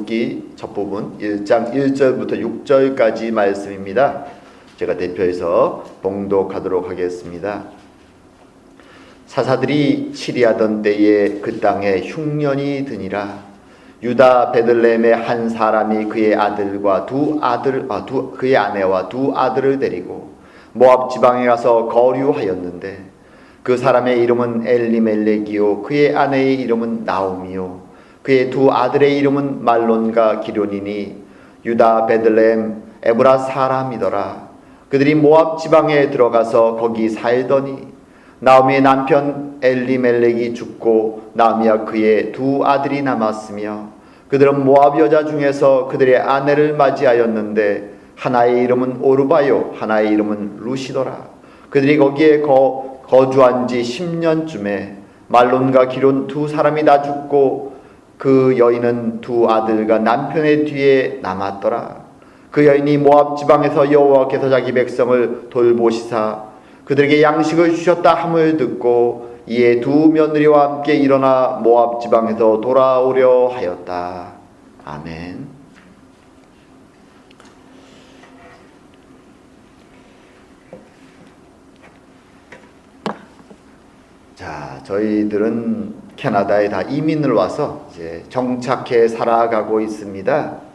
기 첫 부분 1장 1절부터 6절까지 말씀입니다. 제가 대표해서 봉독하도록 하겠습니다. 사사들이 치리하던 때에 그 땅에 흉년이 드니라. 유다 베들레헴의 한 사람이 그의 아들과 그의 아내와 두 아들을 데리고 모압 지방에 가서 거류하였는데 그 사람의 이름은 엘리멜렉이요 그의 아내의 이름은 나오미요 그의 두 아들의 이름은 말론과 기련이니 유다 베들레헴 에브라 사람이더라. 그들이 모압 지방에 들어가서 거기 살더니 나오미의 남편 엘리멜렉이 죽고 나오미와 그의 두 아들이 남았으며 그들은 모압 여자 중에서 그들의 아내를 맞이하였는데 하나의 이름은 오르바요 하나의 이름은 루시더라. 그들이 거기에 거주한 지 10년쯤에 말론과 기론 두 사람이 다 죽고 그 여인은 두 아들과 남편의 뒤에 남았더라. 그 여인이 모압 지방에서 여호와께서 자기 백성을 돌보시사 그들에게 양식을 주셨다 함을 듣고 이에 두 며느리와 함께 일어나 모압 지방에서 돌아오려 하였다. 아멘. 자, 저희들은 캐나다에 다 이민을 와서 이제 정착해 살아가고 있습니다.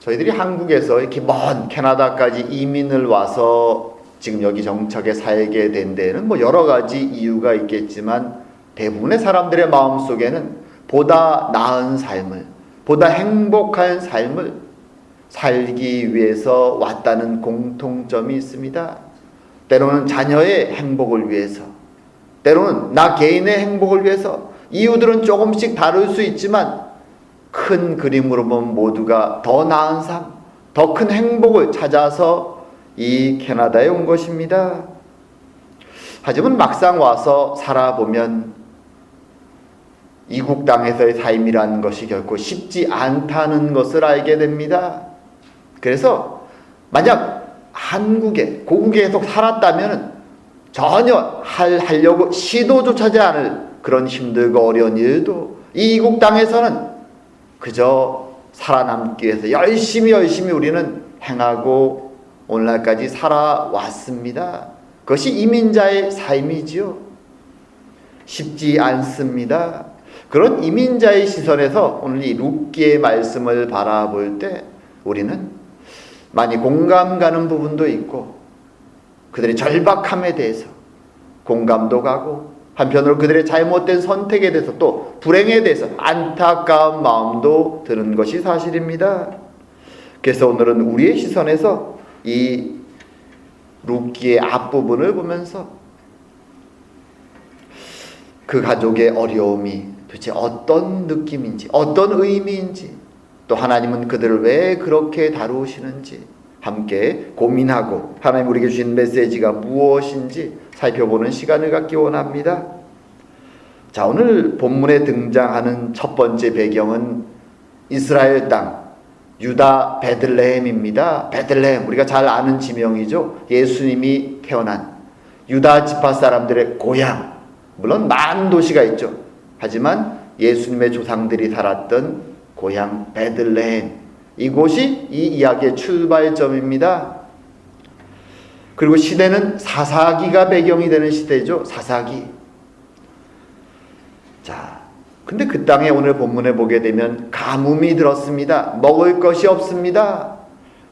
저희들이 한국에서 이렇게 먼 캐나다까지 이민을 와서 지금 여기 정착해 살게 된 데는 뭐 여러 가지 이유가 있겠지만 대부분의 사람들의 마음속에는 보다 나은 삶을, 보다 행복한 삶을 살기 위해서 왔다는 공통점이 있습니다. 때로는 자녀의 행복을 위해서, 때로는 나 개인의 행복을 위해서, 이유들은 조금씩 다를 수 있지만 큰 그림으로 보면 모두가 더 나은 삶, 더 큰 행복을 찾아서 이 캐나다에 온 것입니다. 하지만 막상 와서 살아보면 이국 땅에서의 삶이라는 것이 결코 쉽지 않다는 것을 알게 됩니다. 그래서 만약 한국에, 고국에 계속 살았다면 전혀 하려고 시도조차 하지 않을 그런 힘들고 어려운 일도 이 이국 땅에서는 그저 살아남기 위해서 열심히 우리는 행하고 오늘날까지 살아왔습니다. 그것이 이민자의 삶이지요. 쉽지 않습니다. 그런 이민자의 시선에서 오늘 이 룻기의 말씀을 바라볼 때 우리는 많이 공감 가는 부분도 있고 그들의 절박함에 대해서 공감도 가고 한편으로 그들의 잘못된 선택에 대해서 또 불행에 대해서 안타까운 마음도 드는 것이 사실입니다. 그래서 오늘은 우리의 시선에서 이 룻기의 앞부분을 보면서 그 가족의 어려움이 도대체 어떤 느낌인지 어떤 의미인지 또 하나님은 그들을 왜 그렇게 다루시는지 함께 고민하고 하나님 우리에게 주신 메시지가 무엇인지 살펴보는 시간을 갖기 원합니다. 자, 오늘 본문에 등장하는 첫 번째 배경은 이스라엘 땅 유다 베들레헴입니다. 베들레헴, 우리가 잘 아는 지명이죠. 예수님이 태어난 유다 지파 사람들의 고향. 물론 많은 도시가 있죠. 하지만 예수님의 조상들이 살았던 고향 베들레헴, 이곳이 이 이야기의 출발점입니다. 그리고 시대는 사사기가 배경이 되는 시대죠. 사사기. 자, 근데 그 땅에 오늘 본문에 보게 되면 가뭄이 들었습니다. 먹을 것이 없습니다.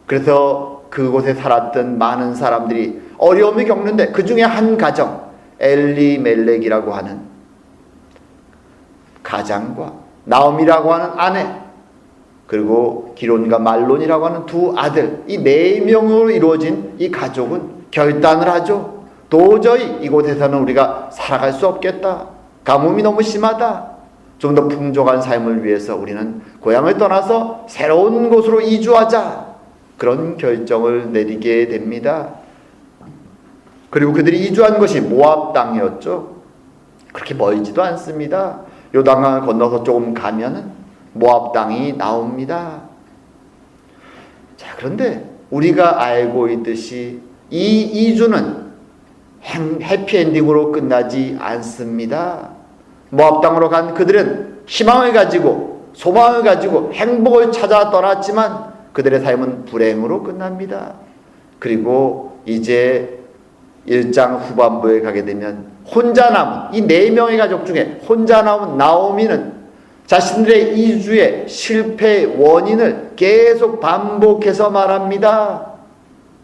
그래서 그곳에 살았던 많은 사람들이 어려움을 겪는데 그 중에 한 가정, 엘리멜렉이라고 하는 가장과 나오미라고 하는 아내, 그리고 기론과 말론이라고 하는 두 아들, 이 4명으로 이루어진 이 가족은 결단을 하죠. 도저히 이곳에서는 우리가 살아갈 수 없겠다. 가뭄이 너무 심하다. 좀 더 풍족한 삶을 위해서 우리는 고향을 떠나서 새로운 곳으로 이주하자. 그런 결정을 내리게 됩니다. 그리고 그들이 이주한 것이 모압 땅이었죠. 그렇게 멀지도 않습니다. 요단강을 건너서 조금 가면은 모압 땅이 나옵니다. 자, 그런데 우리가 알고 있듯이 이 이주는 해피엔딩으로 끝나지 않습니다. 모압 땅으로 간 그들은 희망을 가지고 소망을 가지고 행복을 찾아 떠났지만 그들의 삶은 불행으로 끝납니다. 그리고 이제 1장 후반부에 가게 되면 혼자 남은 이 4명의 가족 중에 혼자 남은 나오미는 자신들의 이주의 실패의 원인을 계속 반복해서 말합니다.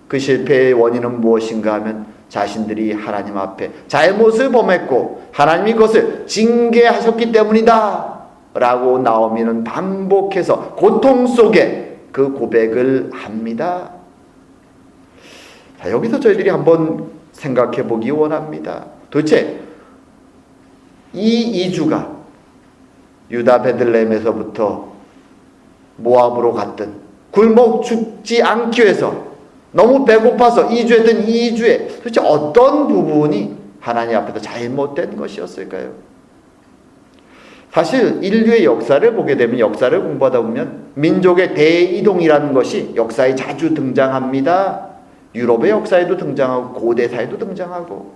그 실패의 원인은 무엇인가 하면 자신들이 하나님 앞에 잘못을 범했고 하나님이 그것을 징계하셨기 때문이다 라고 나오미는 반복해서 고통 속에 그 고백을 합니다. 자, 여기서 저희들이 한번 생각해 보기 원합니다. 도대체 이 이주가 유다 베들레헴에서부터 모압으로 갔든 굶어 죽지 않기 위해서 너무 배고파서 이주했던 이 이주에 도대체 어떤 부분이 하나님 앞에서 잘못된 것이었을까요? 사실 인류의 역사를 보게 되면, 역사를 공부하다 보면 민족의 대이동이라는 것이 역사에 자주 등장합니다. 유럽의 역사에도 등장하고 고대사에도 등장하고,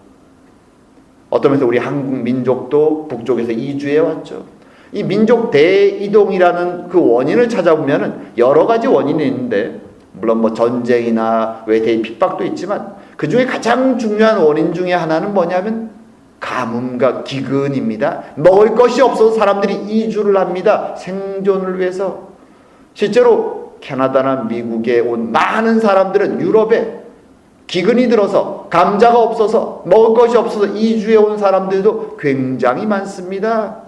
어떤 면에서 우리 한국 민족도 북쪽에서 이주해 왔죠. 이 민족 대이동이라는 그 원인을 찾아보면 여러 가지 원인이 있는데, 물론 뭐 전쟁이나 외세의 핍박도 있지만 그 중에 가장 중요한 원인 중에 하나는 뭐냐면 가뭄과 기근입니다. 먹을 것이 없어서 사람들이 이주를 합니다. 생존을 위해서. 실제로 캐나다나 미국에 온 많은 사람들은 유럽에 기근이 들어서 감자가 없어서 먹을 것이 없어서 이주해 온 사람들도 굉장히 많습니다.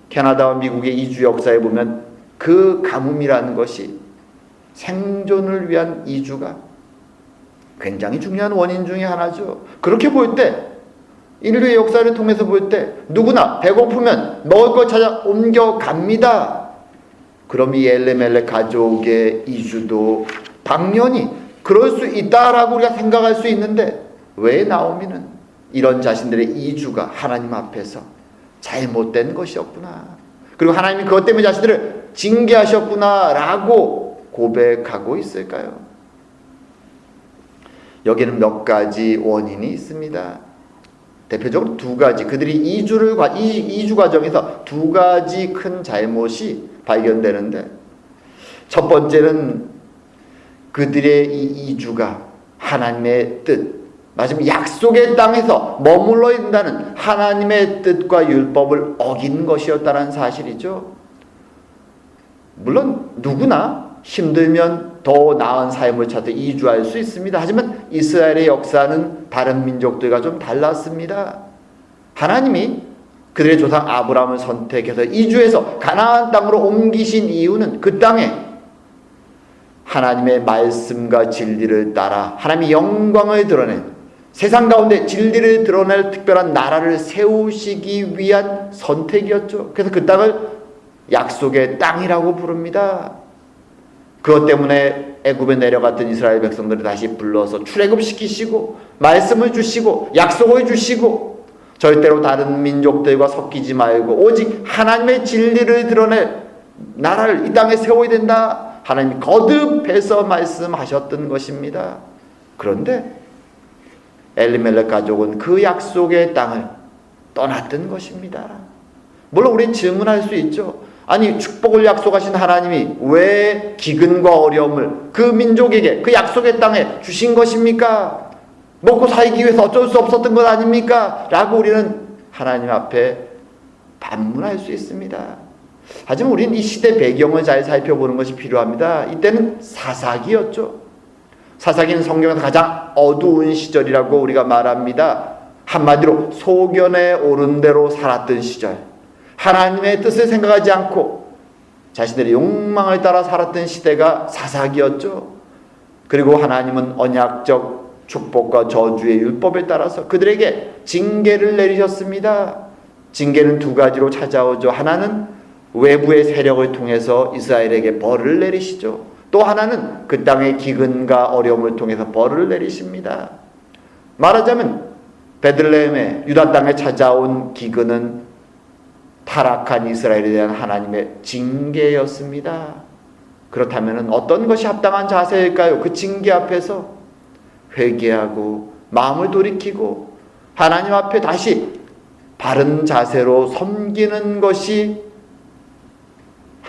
캐나다와 미국의 이주 역사에 보면 그 가뭄이라는 것이 생존을 위한 이주가 굉장히 중요한 원인 중에 하나죠. 그렇게 볼 때, 인류의 역사를 통해서 볼 때 누구나 배고프면 먹을 것 찾아 옮겨갑니다. 그럼 이 엘레멜렉 가족의 이주도 당연히 그럴 수 있다라고 우리가 생각할 수 있는데, 왜 나오미는 이런 자신들의 이주가 하나님 앞에서 잘못된 것이었구나, 그리고 하나님이 그것 때문에 자신들을 징계하셨구나 라고 고백하고 있을까요? 여기는 몇 가지 원인이 있습니다. 대표적으로 두 가지, 그들이 이주 과정에서 두 가지 큰 잘못이 발견되는데, 첫 번째는 그들의 이 이주가 하나님의 뜻, 마지막 약속의 땅에서 머물러 있다는 하나님의 뜻과 율법을 어긴 것이었다는 사실이죠. 물론 누구나 힘들면 더 나은 삶을 찾아 이주할 수 있습니다. 하지만 이스라엘의 역사는 다른 민족들과 좀 달랐습니다. 하나님이 그들의 조상 아브라함을 선택해서 이주해서 가나안 땅으로 옮기신 이유는 그 땅에 하나님의 말씀과 진리를 따라 하나님의 영광을 드러낸, 세상 가운데 진리를 드러낼 특별한 나라를 세우시기 위한 선택이었죠. 그래서 그 땅을 약속의 땅이라고 부릅니다. 그것 때문에 애굽에 내려갔던 이스라엘 백성들을 다시 불러서 출애굽시키시고 말씀을 주시고 약속을 주시고, 절대로 다른 민족들과 섞이지 말고 오직 하나님의 진리를 드러낼 나라를 이 땅에 세워야 된다, 하나님이 거듭해서 말씀하셨던 것입니다. 그런데 엘리멜렉 가족은 그 약속의 땅을 떠났던 것입니다. 물론 우리는 질문할 수 있죠. 아니, 축복을 약속하신 하나님이 왜 기근과 어려움을 그 민족에게 그 약속의 땅에 주신 것입니까? 먹고 살기 위해서 어쩔 수 없었던 것 아닙니까? 라고 우리는 하나님 앞에 반문할 수 있습니다. 하지만 우리는 이 시대 배경을 잘 살펴보는 것이 필요합니다. 이때는 사사기였죠. 사사기는 성경에서 가장 어두운 시절이라고 우리가 말합니다. 한마디로 소견에 오른 대로 살았던 시절, 하나님의 뜻을 생각하지 않고 자신들의 욕망을 따라 살았던 시대가 사사기였죠. 그리고 하나님은 언약적 축복과 저주의 율법에 따라서 그들에게 징계를 내리셨습니다. 징계는 두 가지로 찾아오죠. 하나는 외부의 세력을 통해서 이스라엘에게 벌을 내리시죠. 또 하나는 그 땅의 기근과 어려움을 통해서 벌을 내리십니다. 말하자면 베들레헴의 유다 땅에 찾아온 기근은 타락한 이스라엘에 대한 하나님의 징계였습니다. 그렇다면 어떤 것이 합당한 자세일까요? 그 징계 앞에서 회개하고 마음을 돌이키고 하나님 앞에 다시 바른 자세로 섬기는 것이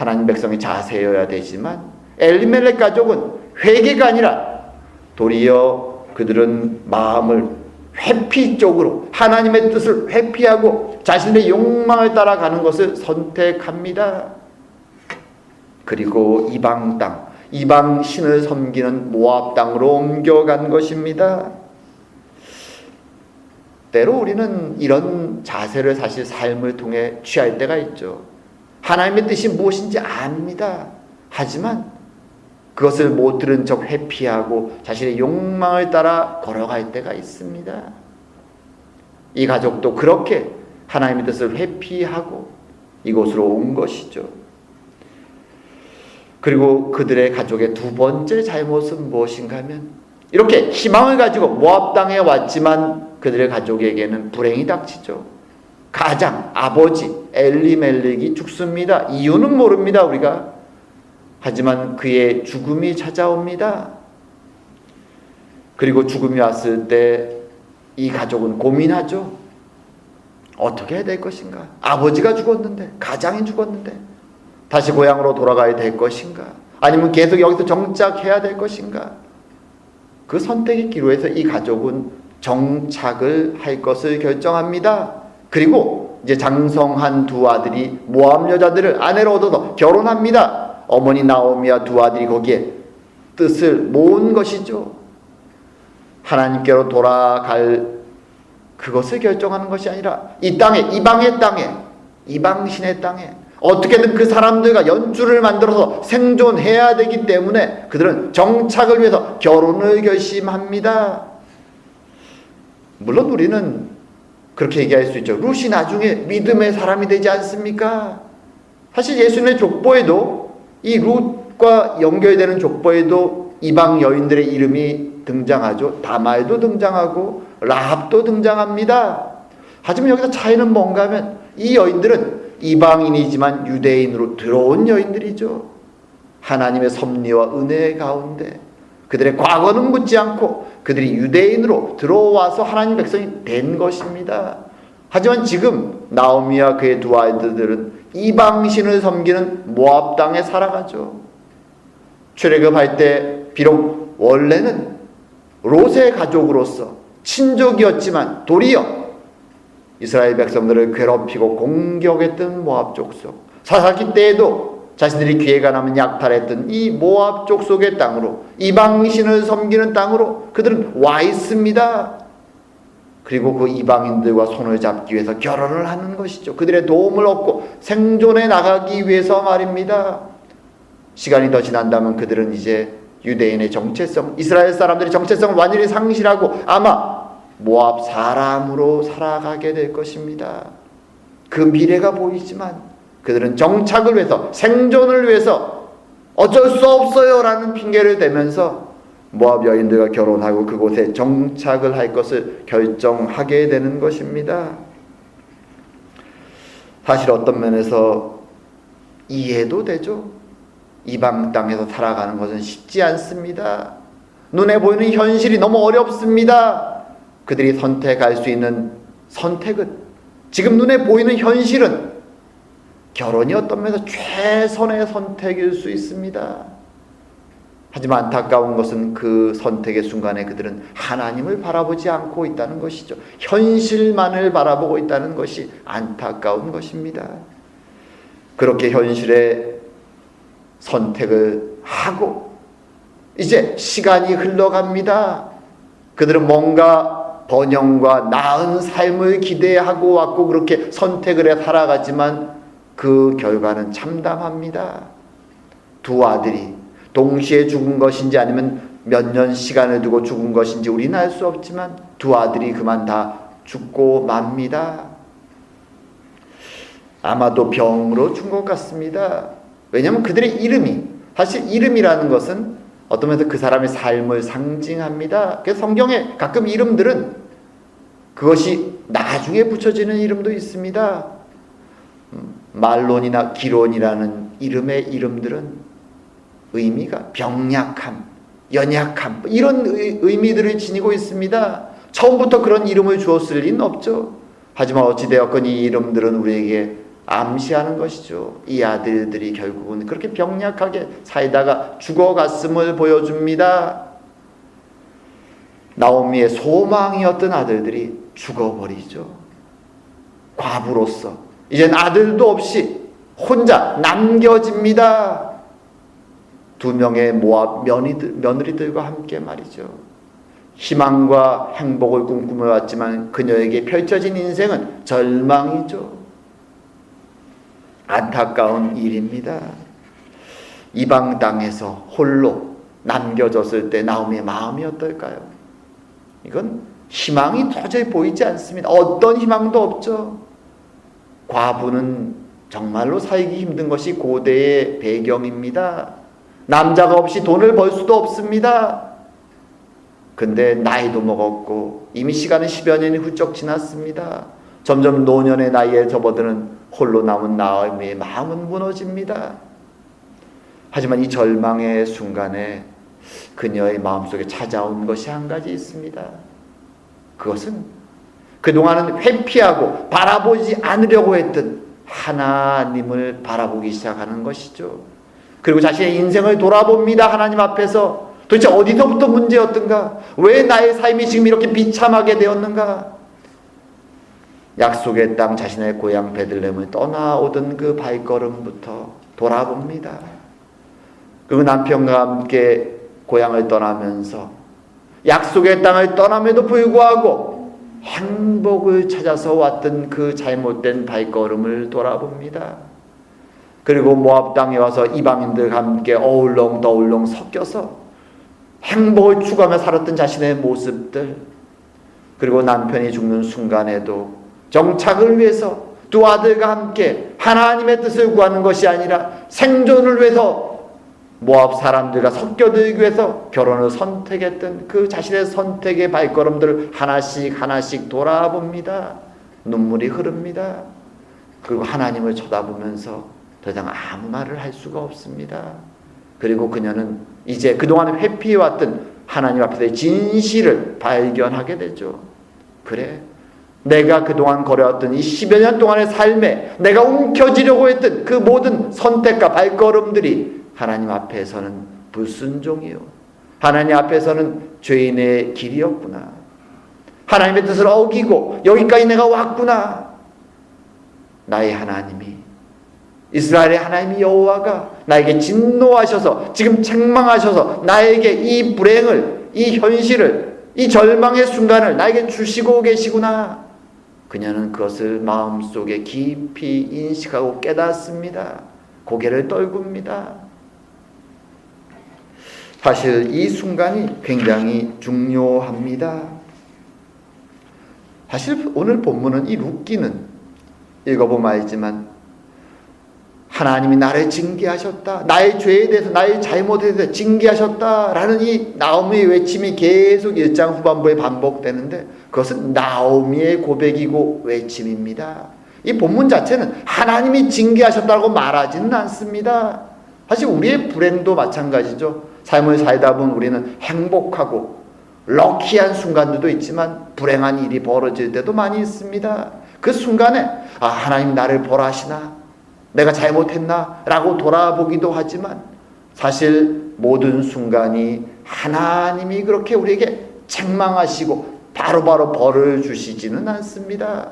하나님 백성의 자세여야 되지만 엘리멜렉 가족은 회개가 아니라 도리어 그들은 마음을 회피 쪽으로 하나님의 뜻을 회피하고 자신의 욕망을 따라가는 것을 선택합니다. 그리고 이방 땅, 이방 신을 섬기는 모압 땅으로 옮겨간 것입니다. 때로 우리는 이런 자세를 사실 삶을 통해 취할 때가 있죠. 하나님의 뜻이 무엇인지 압니다. 하지만 그것을 못 들은 척 회피하고 자신의 욕망을 따라 걸어갈 때가 있습니다. 이 가족도 그렇게 하나님의 뜻을 회피하고 이곳으로 온 것이죠. 그리고 그들의 가족의 두 번째 잘못은 무엇인가 하면 이렇게 희망을 가지고 모압 땅에 왔지만 그들의 가족에게는 불행이 닥치죠. 가장 아버지 엘리멜렉이 죽습니다. 이유는 모릅니다, 우리가. 하지만 그의 죽음이 찾아옵니다. 그리고 죽음이 왔을 때 이 가족은 고민하죠. 어떻게 해야 될 것인가? 아버지가 죽었는데, 가장이 죽었는데 다시 고향으로 돌아가야 될 것인가? 아니면 계속 여기서 정착해야 될 것인가? 그 선택의 기로에서 이 가족은 정착을 할 것을 결정합니다. 그리고 이제 장성한 두 아들이 모압 여자들을 아내로 얻어서 결혼합니다. 어머니 나오미와 두 아들이 거기에 뜻을 모은 것이죠. 하나님께로 돌아갈 그것을 결정하는 것이 아니라 이 땅에, 이방의 땅에, 이방신의 땅에 어떻게든 그 사람들과 연줄을 만들어서 생존해야 되기 때문에 그들은 정착을 위해서 결혼을 결심합니다. 물론 우리는 그렇게 얘기할 수 있죠. 룻이 나중에 믿음의 사람이 되지 않습니까? 사실 예수님의 족보에도 이 룻과 연결되는 족보에도 이방 여인들의 이름이 등장하죠. 다말도 등장하고 라합도 등장합니다. 하지만 여기서 차이는 뭔가 하면 이 여인들은 이방인이지만 유대인으로 들어온 여인들이죠. 하나님의 섭리와 은혜 가운데 그들의 과거는 묻지 않고 그들이 유대인으로 들어와서 하나님 백성이 된 것입니다. 하지만 지금 나오미와 그의 두 아이들은 이방신을 섬기는 모압 땅에 살아가죠. 출애굽할 때 비록 원래는 롯의 가족으로서 친족이었지만 도리어 이스라엘 백성들을 괴롭히고 공격했던 모압 족속, 사사기 때에도 자신들이 기회가 나면 약탈했던 이 모압 족속의 땅으로, 이방신을 섬기는 땅으로 그들은 와 있습니다. 그리고 그 이방인들과 손을 잡기 위해서 결혼을 하는 것이죠. 그들의 도움을 얻고 생존해 나가기 위해서 말입니다. 시간이 더 지난다면 그들은 이제 유대인의 정체성, 이스라엘 사람들의 정체성을 완전히 상실하고 아마 모압 사람으로 살아가게 될 것입니다. 그 미래가 보이지만 그들은 정착을 위해서, 생존을 위해서 어쩔 수 없어요 라는 핑계를 대면서 모압 여인들과 결혼하고 그곳에 정착을 할 것을 결정하게 되는 것입니다. 사실 어떤 면에서 이해도 되죠. 이방 땅에서 살아가는 것은 쉽지 않습니다. 눈에 보이는 현실이 너무 어렵습니다. 그들이 선택할 수 있는 선택은, 지금 눈에 보이는 현실은 결혼이 어떤 면에서 최선의 선택일 수 있습니다. 하지만 안타까운 것은 그 선택의 순간에 그들은 하나님을 바라보지 않고 있다는 것이죠. 현실만을 바라보고 있다는 것이 안타까운 것입니다. 그렇게 현실에 선택을 하고 이제 시간이 흘러갑니다. 그들은 뭔가 번영과 나은 삶을 기대하고 왔고 그렇게 선택을 해 살아가지만 그 결과는 참담합니다. 두 아들이 동시에 죽은 것인지 아니면 몇 년 시간을 두고 죽은 것인지 우리는 알 수 없지만 두 아들이 그만 다 죽고 맙니다. 아마도 병으로 죽은 것 같습니다. 왜냐하면 그들의 이름이, 사실 이름이라는 것은 어떤 면에서 그 사람의 삶을 상징합니다. 그래서 성경에 가끔 이름들은 그것이 나중에 붙여지는 이름도 있습니다. 말론이나 기론이라는 이름의 이름들은 의미가 병약함, 연약함 이런 의미들을 지니고 있습니다. 처음부터 그런 이름을 주었을 리는 없죠. 하지만 어찌되었건 이 이름들은 우리에게 암시하는 것이죠. 이 아들들이 결국은 그렇게 병약하게 살다가 죽어갔음을 보여줍니다. 나오미의 소망이었던 아들들이 죽어버리죠. 과부로서 이젠 아들도 없이 혼자 남겨집니다. 2명의 모압 며느리들과 함께 말이죠. 희망과 행복을 꿈꾸며왔지만 그녀에게 펼쳐진 인생은 절망이죠. 안타까운 일입니다. 이방 땅에서 홀로 남겨졌을 때 나오미의 마음이 어떨까요? 이건 희망이 도저히 보이지 않습니다. 어떤 희망도 없죠. 과부는 정말로 살기 힘든 것이 고대의 배경입니다. 남자가 없이 돈을 벌 수도 없습니다. 근데 나이도 먹었고 이미 시간은 10여 년이 훌쩍 지났습니다. 점점 노년의 나이에 접어드는 홀로 남은 나오미의 마음은 무너집니다. 하지만 이 절망의 순간에 그녀의 마음속에 찾아온 것이 한 가지 있습니다. 그것은 그동안은 회피하고 바라보지 않으려고 했던 하나님을 바라보기 시작하는 것이죠. 그리고 자신의 인생을 돌아봅니다. 하나님 앞에서 도대체 어디서부터 문제였던가? 왜 나의 삶이 지금 이렇게 비참하게 되었는가? 약속의 땅 자신의 고향 베들레헴을 떠나오던 그 발걸음부터 돌아봅니다. 그리고 남편과 함께 고향을 떠나면서 약속의 땅을 떠남에도 불구하고 행복을 찾아서 왔던 그 잘못된 발걸음을 돌아봅니다. 그리고 모압 땅에 와서 이방인들과 함께 어울렁더울렁 섞여서 행복을 추구하며 살았던 자신의 모습들, 그리고 남편이 죽는 순간에도 정착을 위해서 두 아들과 함께 하나님의 뜻을 구하는 것이 아니라 생존을 위해서 모압 사람들과 섞여들기 위해서 결혼을 선택했던 그 자신의 선택의 발걸음들을 하나씩 하나씩 돌아봅니다. 눈물이 흐릅니다. 그리고 하나님을 쳐다보면서 더 이상 아무 말을 할 수가 없습니다. 그리고 그녀는 이제 그동안 회피해왔던 하나님 앞에서의 진실을 발견하게 되죠. 그래, 내가 그동안 걸어왔던 이 10여 년 동안의 삶에 내가 움켜쥐려고 했던 그 모든 선택과 발걸음들이 하나님 앞에서는 불순종이요, 하나님 앞에서는 죄인의 길이었구나. 하나님의 뜻을 어기고 여기까지 내가 왔구나. 나의 하나님이, 이스라엘의 하나님 여호와가 나에게 진노하셔서 지금 책망하셔서 나에게 이 불행을, 이 현실을, 이 절망의 순간을 나에게 주시고 계시구나. 그녀는 그것을 마음속에 깊이 인식하고 깨닫습니다. 고개를 떨굽니다. 사실 이 순간이 굉장히 중요합니다. 사실 오늘 본문은 이 룻기는 읽어보면 알지만 하나님이 나를 징계하셨다, 나의 죄에 대해서, 나의 잘못에 대해서 징계하셨다라는 이 나오미의 외침이 계속 1장 후반부에 반복되는데 그것은 나오미의 고백이고 외침입니다. 이 본문 자체는 하나님이 징계하셨다고 말하지는 않습니다. 사실 우리의 불행도 마찬가지죠. 삶을 살다 보면 우리는 행복하고 럭키한 순간들도 있지만 불행한 일이 벌어질 때도 많이 있습니다. 그 순간에 하나님 나를 벌하시나, 내가 잘못했나 라고 돌아보기도 하지만 사실 모든 순간이 하나님이 그렇게 우리에게 책망하시고 바로바로 벌을 주시지는 않습니다.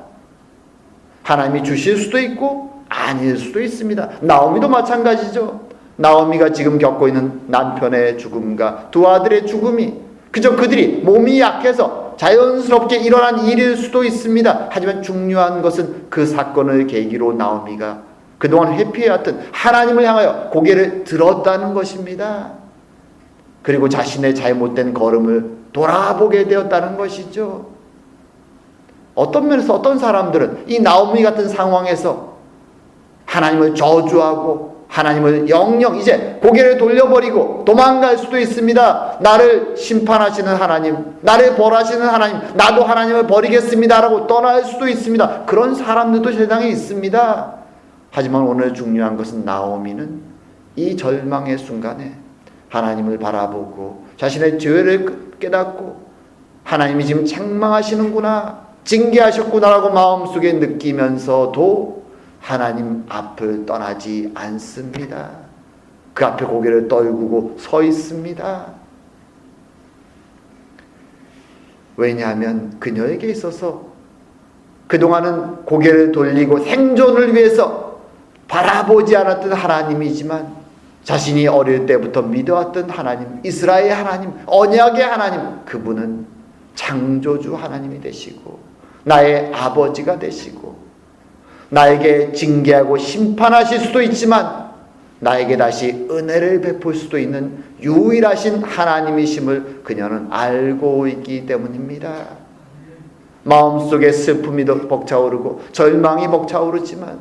하나님이 주실 수도 있고 아닐 수도 있습니다. 나오미도 마찬가지죠. 나오미가 지금 겪고 있는 남편의 죽음과 두 아들의 죽음이 그저 그들이 몸이 약해서 자연스럽게 일어난 일일 수도 있습니다. 하지만 중요한 것은 그 사건을 계기로 나오미가 그동안 회피해왔던 하나님을 향하여 고개를 들었다는 것입니다. 그리고 자신의 잘못된 걸음을 돌아보게 되었다는 것이죠. 어떤 면에서 어떤 사람들은 이 나오미 같은 상황에서 하나님을 저주하고 하나님을 영영 이제 고개를 돌려버리고 도망갈 수도 있습니다. 나를 심판하시는 하나님, 나를 벌하시는 하나님, 나도 하나님을 버리겠습니다 라고 떠날 수도 있습니다. 그런 사람들도 세상에 있습니다. 하지만 오늘 중요한 것은 나오미는 이 절망의 순간에 하나님을 바라보고 자신의 죄를 깨닫고 하나님이 지금 책망하시는구나, 징계하셨구나라고 마음속에 느끼면서도 하나님 앞을 떠나지 않습니다. 그 앞에 고개를 떨구고 서 있습니다. 왜냐하면 그녀에게 있어서 그동안은 고개를 돌리고 생존을 위해서 바라보지 않았던 하나님이지만 자신이 어릴 때부터 믿어왔던 하나님, 이스라엘의 하나님, 언약의 하나님, 그분은 창조주 하나님이 되시고 나의 아버지가 되시고 나에게 징계하고 심판하실 수도 있지만 나에게 다시 은혜를 베풀 수도 있는 유일하신 하나님이심을 그녀는 알고 있기 때문입니다. 마음속에 슬픔이 벅차오르고 절망이 벅차오르지만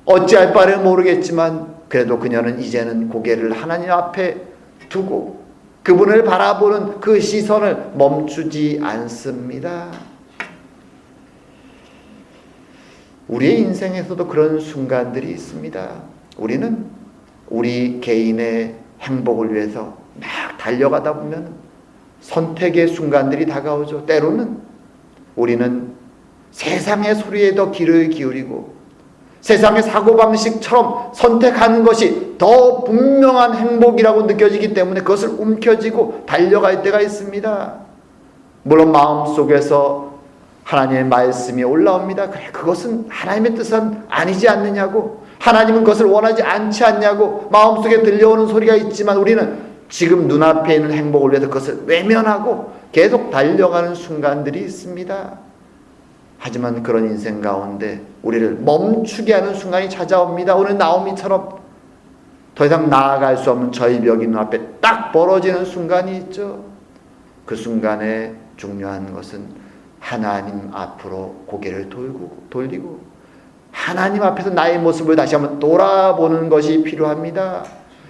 어찌할 바를 모르겠지만 그래도 그녀는 이제는 고개를 하나님 앞에 두고 그분을 바라보는 그 시선을 멈추지 않습니다. 우리의 인생에서도 그런 순간들이 있습니다. 우리는 우리 개인의 행복을 위해서 막 달려가다 보면 선택의 순간들이 다가오죠. 때로는 우리는 세상의 소리에 더 귀를 기울이고 세상의 사고방식처럼 선택하는 것이 더 분명한 행복이라고 느껴지기 때문에 그것을 움켜쥐고 달려갈 때가 있습니다. 물론 마음속에서 하나님의 말씀이 올라옵니다. 그래, 그것은 하나님의 뜻은 아니지 않느냐고, 하나님은 그것을 원하지 않지 않냐고 마음속에 들려오는 소리가 있지만 우리는 지금 눈앞에 있는 행복을 위해서 그것을 외면하고 계속 달려가는 순간들이 있습니다. 하지만 그런 인생 가운데 우리를 멈추게 하는 순간이 찾아옵니다. 오늘 나오미처럼 더 이상 나아갈 수 없는 절벽이 눈앞에 딱 벌어지는 순간이 있죠. 그 순간에 중요한 것은 하나님 앞으로 고개를 돌리고 하나님 앞에서 나의 모습을 다시 한번 돌아보는 것이 필요합니다.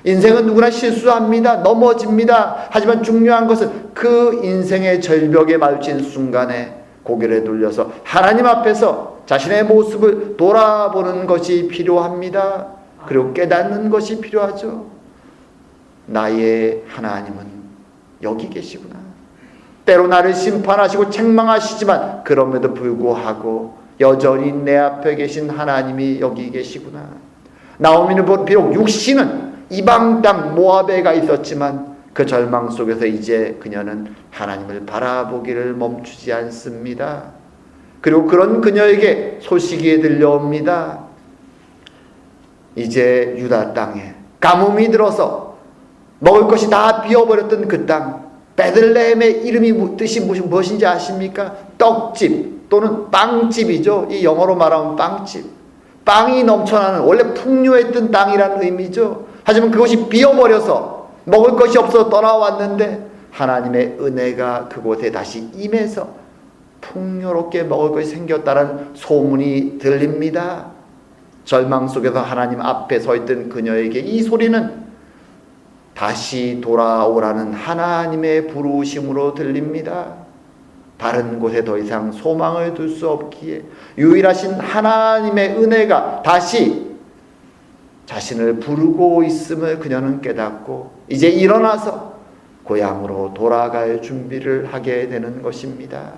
인생은 누구나 실수합니다. 넘어집니다. 하지만 중요한 것은 그 인생의 절벽에 마주친 순간에 고개를 돌려서 하나님 앞에서 자신의 모습을 돌아보는 것이 필요합니다. 그리고 깨닫는 것이 필요하죠. 나의 하나님은 여기 계시구나. 때로 나를 심판하시고 책망하시지만 그럼에도 불구하고 여전히 내 앞에 계신 하나님이 여기 계시구나. 나오미는 비록 육신은 이방 땅 모압에 가 있었지만 그 절망 속에서 이제 그녀는 하나님을 바라보기를 멈추지 않습니다. 그리고 그런 그녀에게 소식이 들려옵니다. 이제 유다 땅에 가뭄이 들어서 먹을 것이 다 비어버렸던 그 땅, 베들레헴의 이름이 뜻이 무엇인지 아십니까? 떡집 또는 빵집이죠. 이 영어로 말하면 빵집. 빵이 넘쳐나는 원래 풍요했던 땅이라는 의미죠. 하지만 그것이 비어버려서 먹을 것이 없어 떠나왔는데 하나님의 은혜가 그곳에 다시 임해서 풍요롭게 먹을 것이 생겼다는 소문이 들립니다. 절망 속에서 하나님 앞에 서 있던 그녀에게 이 소리는 다시 돌아오라는 하나님의 부르심으로 들립니다. 다른 곳에 더 이상 소망을 둘 수 없기에 유일하신 하나님의 은혜가 다시 자신을 부르고 있음을 그녀는 깨닫고 이제 일어나서 고향으로 돌아갈 준비를 하게 되는 것입니다.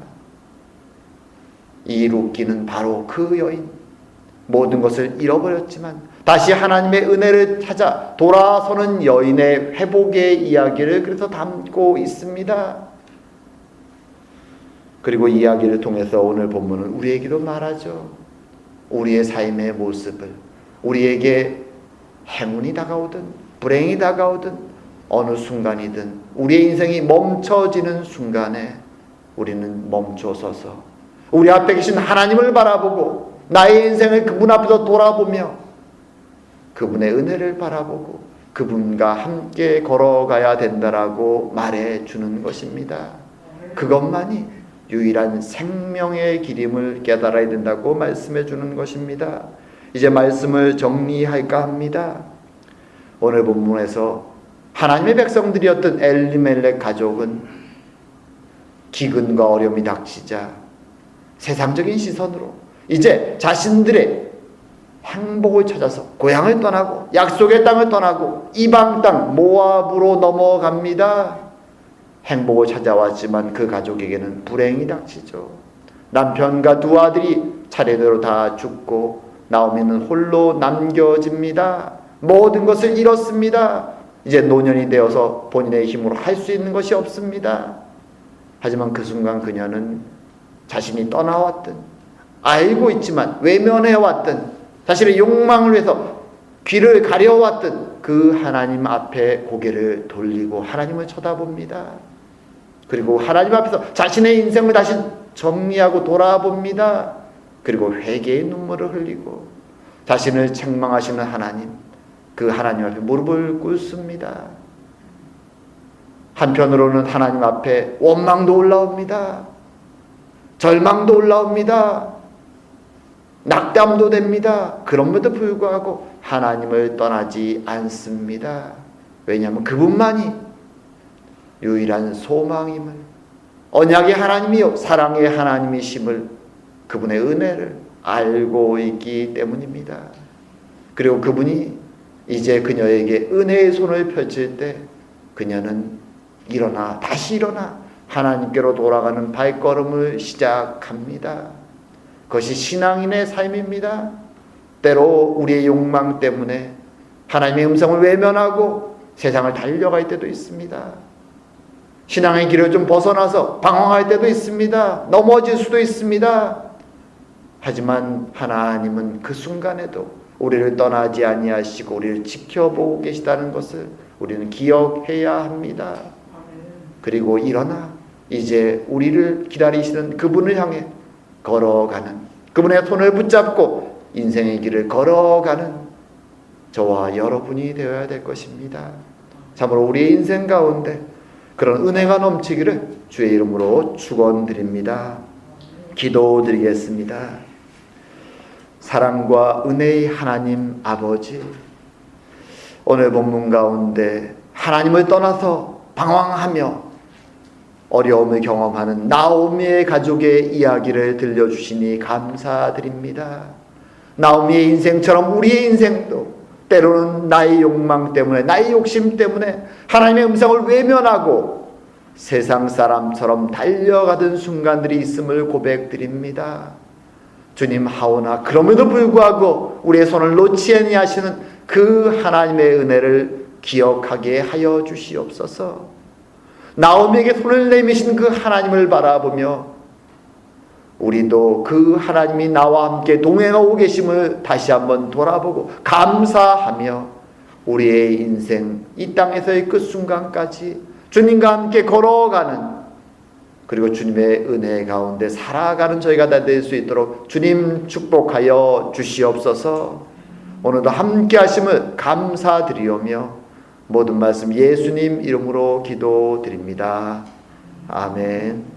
이 룻기는 바로 그 여인, 모든 것을 잃어버렸지만 다시 하나님의 은혜를 찾아 돌아서는 여인의 회복의 이야기를 그래서 담고 있습니다. 그리고 이 이야기를 통해서 오늘 본문은 우리에게도 말하죠. 우리의 삶의 모습을, 우리에게 행운이 다가오든 불행이 다가오든 어느 순간이든 우리의 인생이 멈춰지는 순간에 우리는 멈춰서서 우리 앞에 계신 하나님을 바라보고 나의 인생을 그분 앞에서 돌아보며 그분의 은혜를 바라보고 그분과 함께 걸어가야 된다라고 말해주는 것입니다. 그것만이 유일한 생명의 길임을 깨달아야 된다고 말씀해 주는 것입니다. 이제 말씀을 정리할까 합니다. 오늘 본문에서 하나님의 백성들이었던 엘리멜렉 가족은 기근과 어려움이 닥치자 세상적인 시선으로 이제 자신들의 행복을 찾아서 고향을 떠나고 약속의 땅을 떠나고 이방 땅 모압으로 넘어갑니다. 행복을 찾아왔지만 그 가족에게는 불행이 닥치죠. 남편과 두 아들이 차례대로 다 죽고 나오미는 홀로 남겨집니다. 모든 것을 잃었습니다. 이제 노년이 되어서 본인의 힘으로 할 수 있는 것이 없습니다. 하지만 그 순간 그녀는 자신이 떠나왔든 알고 있지만 외면해왔든 자신의 욕망을 위해서 귀를 가려왔든 그 하나님 앞에 고개를 돌리고 하나님을 쳐다봅니다. 그리고 하나님 앞에서 자신의 인생을 다시 정리하고 돌아봅니다. 그리고 회개의 눈물을 흘리고 자신을 책망하시는 하나님, 그 하나님 앞에 무릎을 꿇습니다. 한편으로는 하나님 앞에 원망도 올라옵니다. 절망도 올라옵니다. 낙담도 됩니다. 그럼에도 불구하고 하나님을 떠나지 않습니다. 왜냐하면 그분만이 유일한 소망임을, 언약의 하나님이요 사랑의 하나님이심을, 그분의 은혜를 알고 있기 때문입니다. 그리고 그분이 이제 그녀에게 은혜의 손을 펼칠 때 그녀는 일어나, 다시 일어나 하나님께로 돌아가는 발걸음을 시작합니다. 그것이 신앙인의 삶입니다. 때로 우리의 욕망 때문에 하나님의 음성을 외면하고 세상을 달려갈 때도 있습니다. 신앙의 길을 좀 벗어나서 방황할 때도 있습니다. 넘어질 수도 있습니다. 하지만 하나님은 그 순간에도 우리를 떠나지 아니하시고 우리를 지켜보고 계시다는 것을 우리는 기억해야 합니다. 그리고 일어나 이제 우리를 기다리시는 그분을 향해 걸어가는, 그분의 손을 붙잡고 인생의 길을 걸어가는 저와 여러분이 되어야 될 것입니다. 참으로 우리의 인생 가운데 그런 은혜가 넘치기를 주의 이름으로 축원드립니다. 기도드리겠습니다. 사랑과 은혜의 하나님 아버지, 오늘 본문 가운데 하나님을 떠나서 방황하며 어려움을 경험하는 나오미의 가족의 이야기를 들려주시니 감사드립니다. 나오미의 인생처럼 우리의 인생도 때로는 나의 욕망 때문에, 나의 욕심 때문에 하나님의 음성을 외면하고 세상 사람처럼 달려가던 순간들이 있음을 고백드립니다. 주님, 하오나 그럼에도 불구하고 우리의 손을 놓지 아니하시는 그 하나님의 은혜를 기억하게 하여 주시옵소서. 나오미에게 손을 내미신 그 하나님을 바라보며 우리도 그 하나님이 나와 함께 동행하고 계심을 다시 한번 돌아보고 감사하며 우리의 인생 이 땅에서의 끝순간까지 주님과 함께 걸어가는, 그리고 주님의 은혜 가운데 살아가는 저희가 다 될 수 있도록 주님 축복하여 주시옵소서. 오늘도 함께 하심을 감사드리오며 모든 말씀 예수님 이름으로 기도드립니다. 아멘.